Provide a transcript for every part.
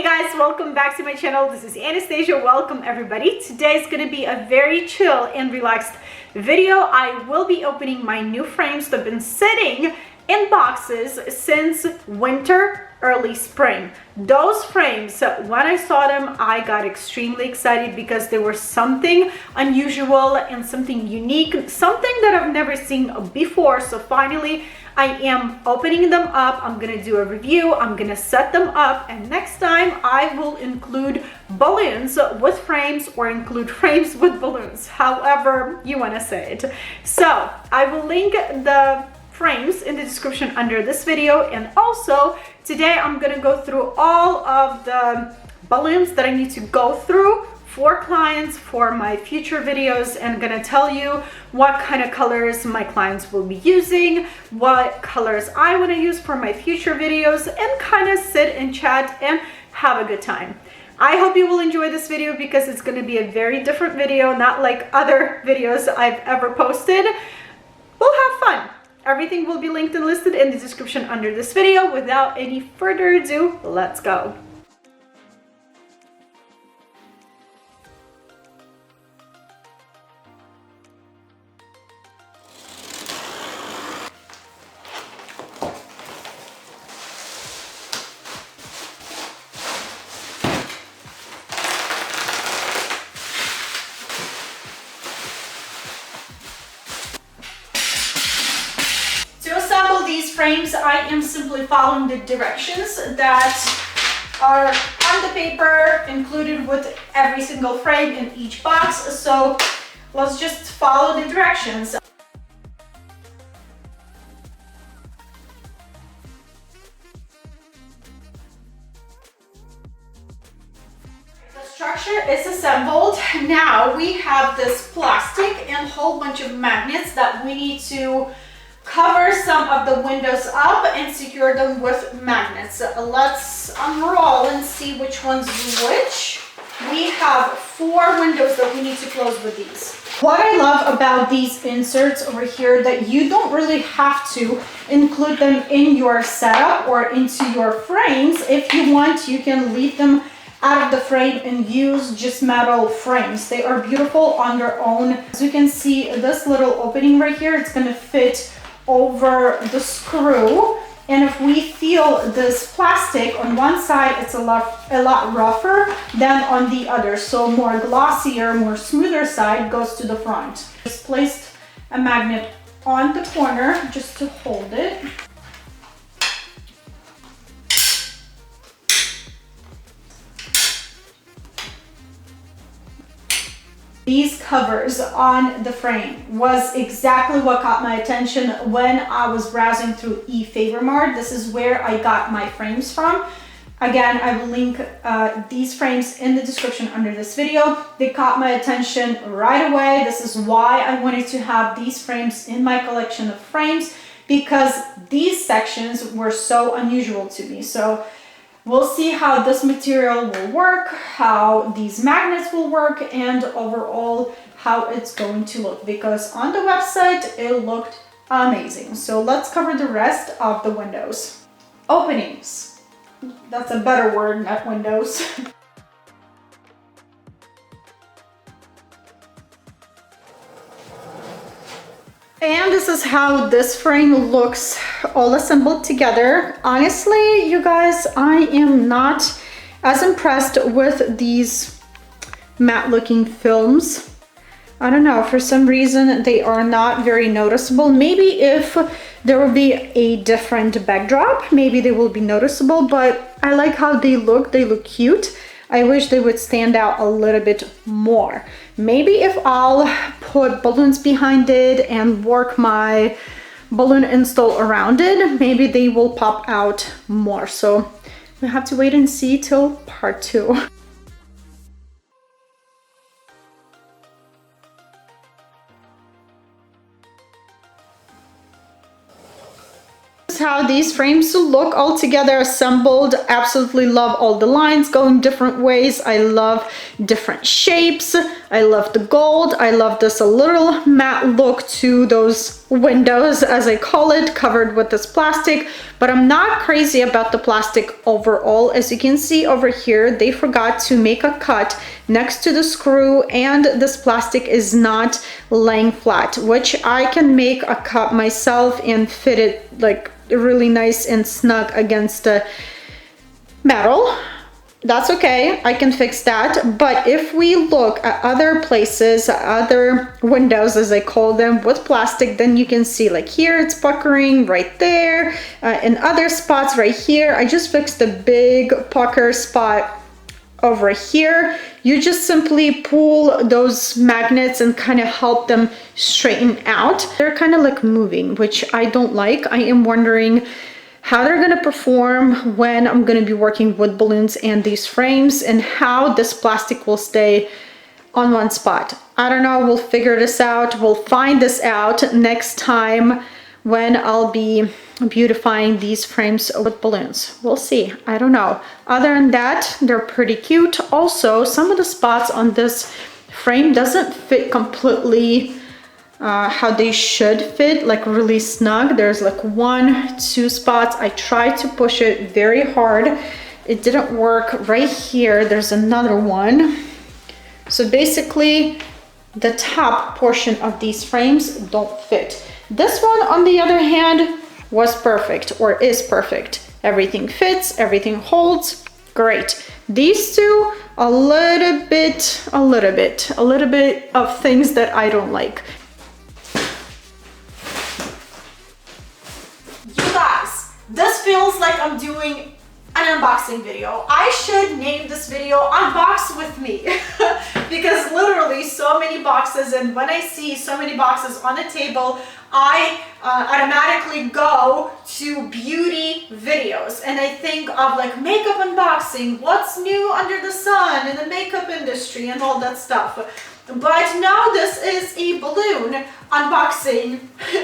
Hey guys, welcome back to my channel. This is Anastasia. Welcome everybody. Today is going to be a very chill and relaxed video. I will be opening my new frames that have been sitting in boxes since winter, early spring. Those frames, when I saw them, I got extremely excited because they were something unusual and something unique, something that I've never seen before. So finally I am opening them up. I'm gonna do a review, I'm gonna set them up, and next time I will include balloons with frames or include frames with balloons, however you want to say it. So I will link the frames in the description under this video, and also today I'm gonna go through all of the balloons that I need to go through for clients for my future videos, and I'm gonna tell you what kind of colors my clients will be using, what colors I want to use for my future videos, and kind of sit and chat and have a good time. I hope you will enjoy this video because it's going to be a very different video, not like other videos I've ever posted. We'll have fun. Everything will be linked and listed in the description under this video. Without any further ado, let's go. These frames, I am simply following the directions that are on the paper included with every single frame in each box. So let's just follow the directions. The structure is assembled. Now we have this plastic and a whole bunch of magnets that we need to cover some of the windows up and secure them with magnets. Let's unroll and see which one's which. We have 4 windows that we need to close with these. What I love about these inserts over here, that you don't really have to include them in your setup or into your frames. If you want, you can leave them out of the frame and use just metal frames. They are beautiful on their own. As you can see, this little opening right here, it's going to fit over the screw, and if we feel this plastic on one side, it's a lot rougher than on the other, so more glossier, more smoother side goes to the front. Just placed a magnet on the corner just to hold it. These covers on the frame was exactly what caught my attention when I was browsing through eFavorMart. This is where I got my frames from. Again, I will link these frames in the description under this video. They caught my attention right away. This is why I wanted to have these frames in my collection of frames, because these sections were so unusual to me. So we'll see how this material will work, how these magnets will work, and overall how it's going to look, because on the website it looked amazing. So let's cover the rest of the windows. Openings. That's a better word, not windows. And this is how this frame looks all assembled together. Honestly, you guys, I am not as impressed with these matte looking films. I don't know, for some reason they are not very noticeable. Maybe if there will be a different backdrop, maybe they will be noticeable, but I like how they look cute. I wish they would stand out a little bit more. Maybe if I'll put balloons behind it and work my balloon install around it, maybe they will pop out more. So we have to wait and see till part 2. This is how these frames look all together assembled. Absolutely love all the lines going different ways. I love different shapes. I love the gold. I love this a little matte look to those windows, as I call it, covered with this plastic. But I'm not crazy about the plastic overall. As you can see over here, they forgot to make a cut next to the screw, and this plastic is not laying flat, which I can make a cut myself and fit it like really nice and snug against the metal. That's okay, I can fix that. But if we look at other places, other windows as I call them, with plastic, then you can see like here it's puckering right there, in other spots right here. I just fixed the big pucker spot over here. You just simply pull those magnets and kind of help them straighten out. They're kind of like moving, which I don't like. I am wondering how they're gonna perform when I'm gonna be working with balloons and these frames, and how this plastic will stay on one spot. I don't know, we'll figure this out. We'll find this out next time when I'll be beautifying these frames with balloons. We'll see, I don't know. Other than that, they're pretty cute. Also, some of the spots on this frame doesn't fit completely how they should fit, like really snug. There's like 1-2 spots. I tried to push it very hard. It didn't work. Right here, there's another one. So basically, the top portion of these frames don't fit. This one, on the other hand, was perfect, or is perfect. Everything fits, everything holds, great. These two, a little bit of things that I don't like. You guys, this feels like I'm doing an unboxing video. I should name this video Unbox With Me because literally so many boxes, and when I see so many boxes on the table, I automatically go to beauty videos, and I think of like makeup unboxing, what's new under the sun in the makeup industry and all that stuff. But now this is a balloon unboxing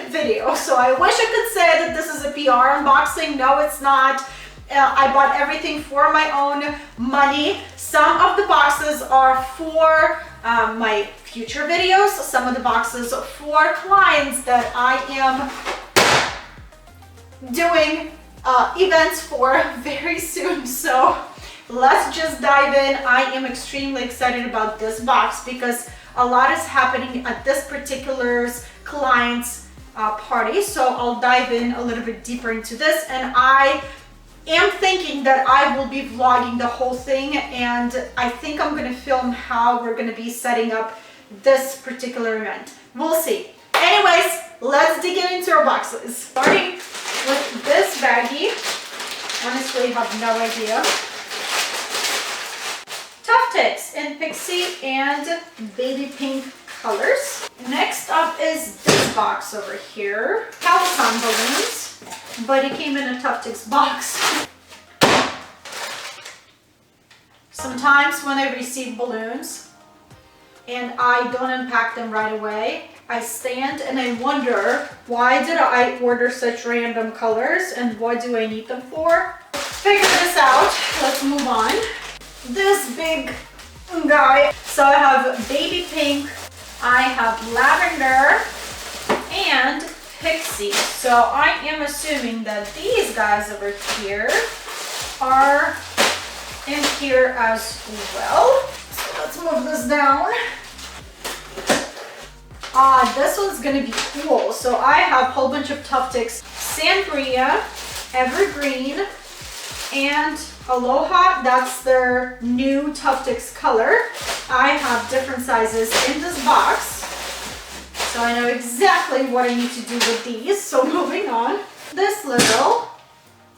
video, so I wish I could say that this is a PR unboxing. No, it's not. I bought everything for my own money. Some of the boxes are for my future videos. Some of the boxes for clients that I am doing events for very soon. So let's just dive in. I am extremely excited about this box because a lot is happening at this particular client's party. So I'll dive in a little bit deeper into this, and I am thinking that I will be vlogging the whole thing, and I think I'm gonna film how we're gonna be setting up this particular event. We'll see. Anyways, let's dig into our boxes. Starting with this baggie. Honestly, I have no idea. Tuftex in Pixie and baby pink colors. Next up is this box over here. Calisan balloons, but it came in a Tuftex box. Sometimes when I receive balloons and I don't unpack them right away, I stand and I wonder, why did I order such random colors and what do I need them for? Figure this out. Let's move on. This big guy. So I have baby pink, I have lavender, and Pixie. So I am assuming that these guys over here are in here as well. So let's move this down. This one's gonna be cool. So I have a whole bunch of Tuftex, Sangria, Evergreen, and Aloha. That's their new Tuftex color. I have different sizes in this box, so I know exactly what I need to do with these. So moving on, this little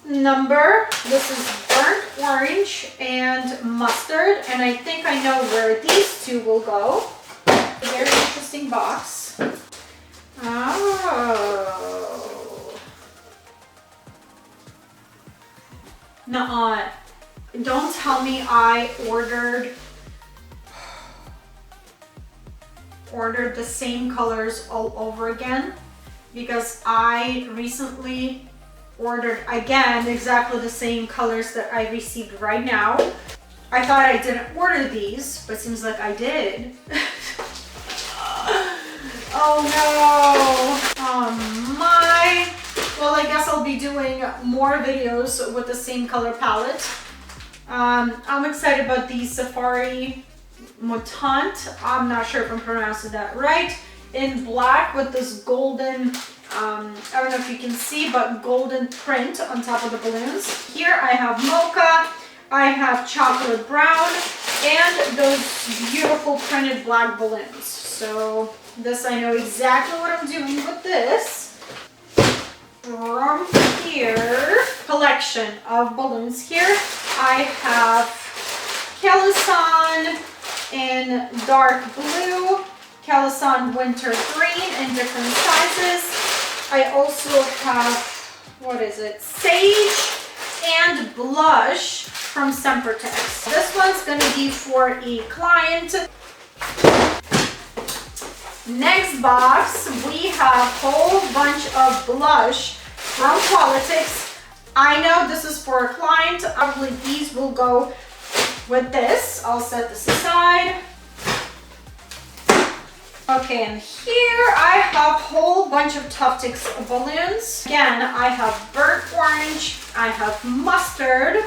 number, this is burnt orange and mustard, and I think I know where these two will go. A very interesting box. Oh. Nuh-uh. Don't tell me I ordered the same colors all over again, because I recently ordered again exactly the same colors that I received right now. I thought I didn't order these, but seems like I did. Oh no! Oh my! Well, I guess I'll be doing more videos with the same color palette. I'm excited about the Safari Mutant. I'm not sure if I'm pronouncing that right. In black with this golden, I don't know if you can see, but golden print on top of the balloons. Here I have mocha, I have chocolate brown, and those beautiful printed black balloons. So this, I know exactly what I'm doing with this. From here, collection of balloons here. I have Calisan in dark blue, Calisan winter green in different sizes. I also have, what is it, sage and blush from Sempertex. This one's gonna be for a client. Next box, we have a whole bunch of blush from Politics. I know this is for a client. Probably these will go with this. I'll set this aside. Okay, and here I have a whole bunch of Tuftex balloons. Again, I have burnt orange, I have mustard,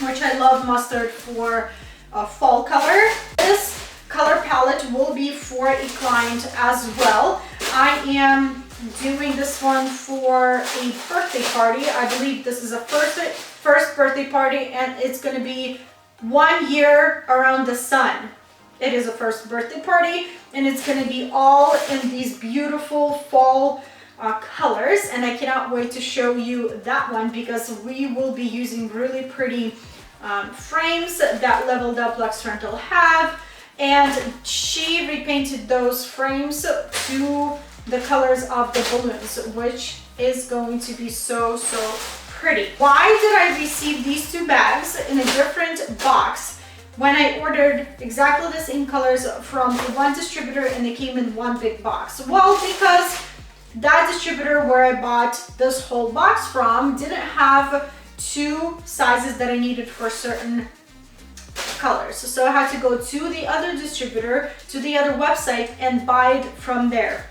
which I love mustard for a fall color. This color palette will be for a client as well. I am doing this one for a birthday party. I believe this is a first birthday party, and it's going to be 1 year around the sun. It is a first birthday party, and it's going to be all in these beautiful fall colors, and I cannot wait to show you that one because we will be using really pretty frames that Leveled Up Luxe Rental have, and she repainted those frames to the colors of the balloons, which is going to be so pretty. Why did I receive these two bags in a different box when I ordered exactly the same colors from one distributor and they came in one big box? Well, because that distributor where I bought this whole box from didn't have two sizes that I needed for certain colors. So I had to go to the other distributor, to the other website, and buy it from there.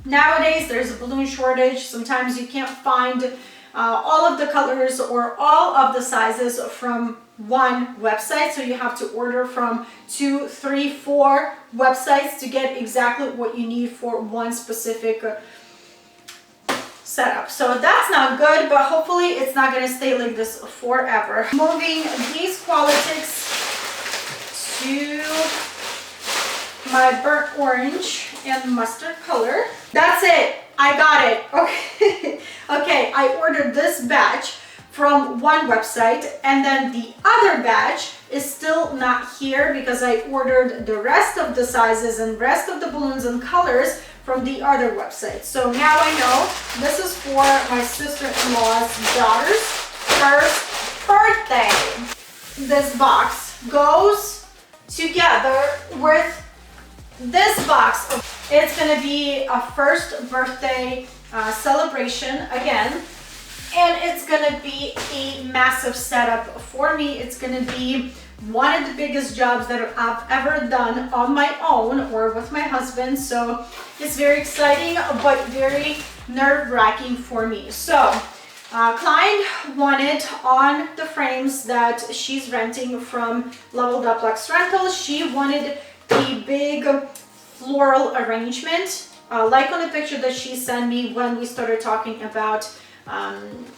Nowadays, there's a balloon shortage. Sometimes you can't find all of the colors or all of the sizes from one website, so you have to order from 2, 3, 4 websites to get exactly what you need for one specific setup. So that's not good, but hopefully it's not going to stay like this forever. Moving these Qualitics to my burnt orange and mustard color. That's it. I got it. Okay. Okay, I ordered this batch from one website, and then the other batch is still not here because I ordered the rest of the sizes and rest of the balloons and colors from the other website. So now I know this is for my sister-in-law's daughter's first birthday. This box goes together with this box. It's gonna be a first birthday celebration again, and it's gonna be a massive setup for me. It's gonna be one of the biggest jobs that I've ever done on my own or with my husband, so it's very exciting but very nerve-wracking for me. So client wanted on the frames that she's renting from Leveled Up Luxe Rental, she wanted a big floral arrangement, like on the picture that she sent me when we started talking about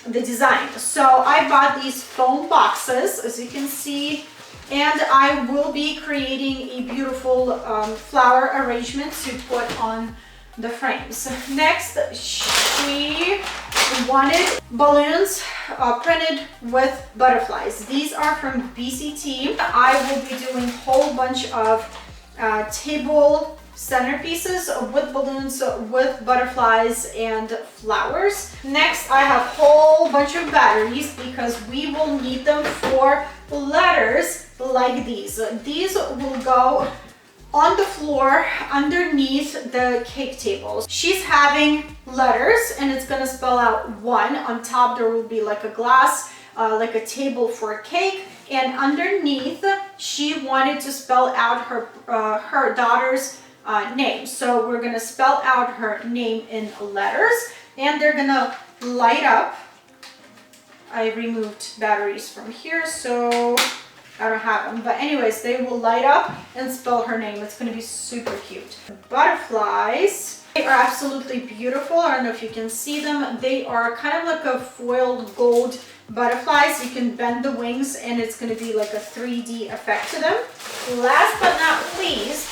the design. So I bought these foam boxes, as you can see, and I will be creating a beautiful flower arrangement to put on the frames. Next, she wanted balloons printed with butterflies. These are from BCT. I will be doing a whole bunch of table centerpieces with balloons with butterflies and flowers. Next, I have a whole bunch of batteries because we will need them for letters like these. These will go on the floor underneath the cake table. She's having letters and it's gonna spell out 1. On top there will be like a glass, like a table for cake, and underneath she wanted to spell out her daughter's name. So we're gonna spell out her name in letters and they're gonna light up. I removed batteries from here, so I don't have them, but anyways, they will light up and spell her name. It's going to be super cute. Butterflies, they are absolutely beautiful. I don't know if you can see them. They are kind of like a foiled gold butterflies. You can bend the wings and it's going to be like a 3D effect to them. Last but not least,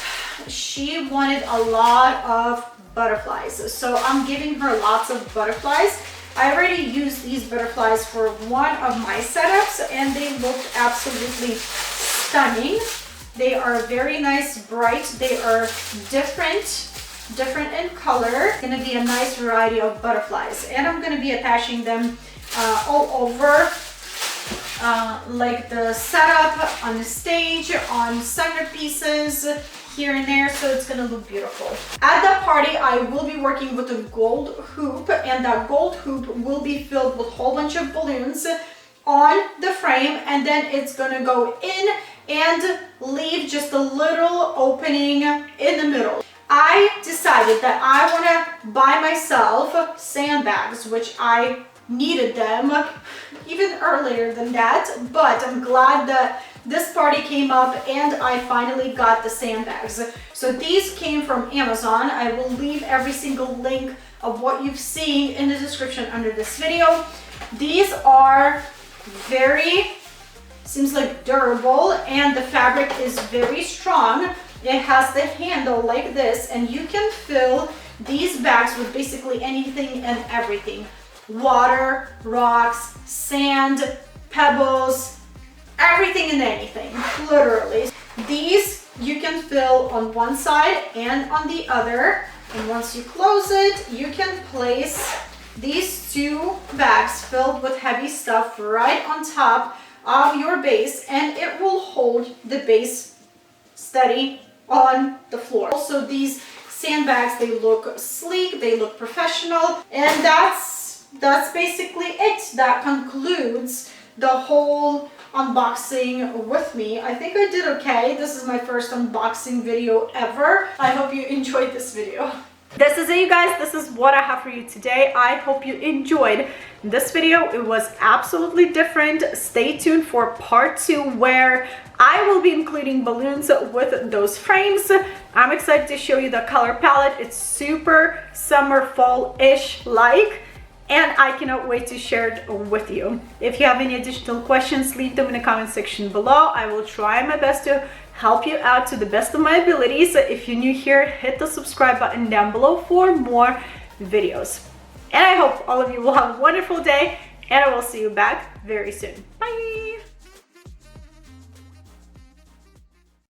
she wanted a lot of butterflies, so I'm giving her lots of butterflies. I already used these butterflies for one of my setups and they look absolutely stunning. They are very nice, bright. They are different in color. It's gonna be a nice variety of butterflies, and I'm gonna be attaching them all over like the setup, on the stage, on centerpieces, here and there, so it's gonna look beautiful. At that party, I will be working with a gold hoop, and that gold hoop will be filled with a whole bunch of balloons on the frame, and then it's gonna go in and leave just a little opening in the middle. I decided that I wanna buy myself sandbags, which I needed them even earlier than that, but I'm glad that this party came up and I finally got the sandbags. So these came from Amazon. I will leave every single link of what you've seen in the description under this video. These are very, seems like durable, and the fabric is very strong. It has the handle like this, and you can fill these bags with basically anything and everything. Water, rocks, sand, pebbles, everything and anything, literally. These you can fill on one side and on the other, and once you close it, you can place these 2 bags filled with heavy stuff right on top of your base, and it will hold the base steady on the floor. Also, these sandbags, they look sleek, they look professional, and that's basically it. That concludes the whole unboxing with me. I think I did okay. This is my first unboxing video ever. I hope you enjoyed this video. This is it, you guys. This is what I have for you today. I hope you enjoyed this video. It was absolutely different. Stay tuned for part 2 where I will be including balloons with those frames. I'm excited to show you the color palette. It's super summer fall-ish like, and I cannot wait to share it with you. If you have any additional questions, leave them in the comment section below. I will try my best to help you out to the best of my abilities. If you're new here, hit the subscribe button down below for more videos. And I hope all of you will have a wonderful day, and I will see you back very soon. Bye!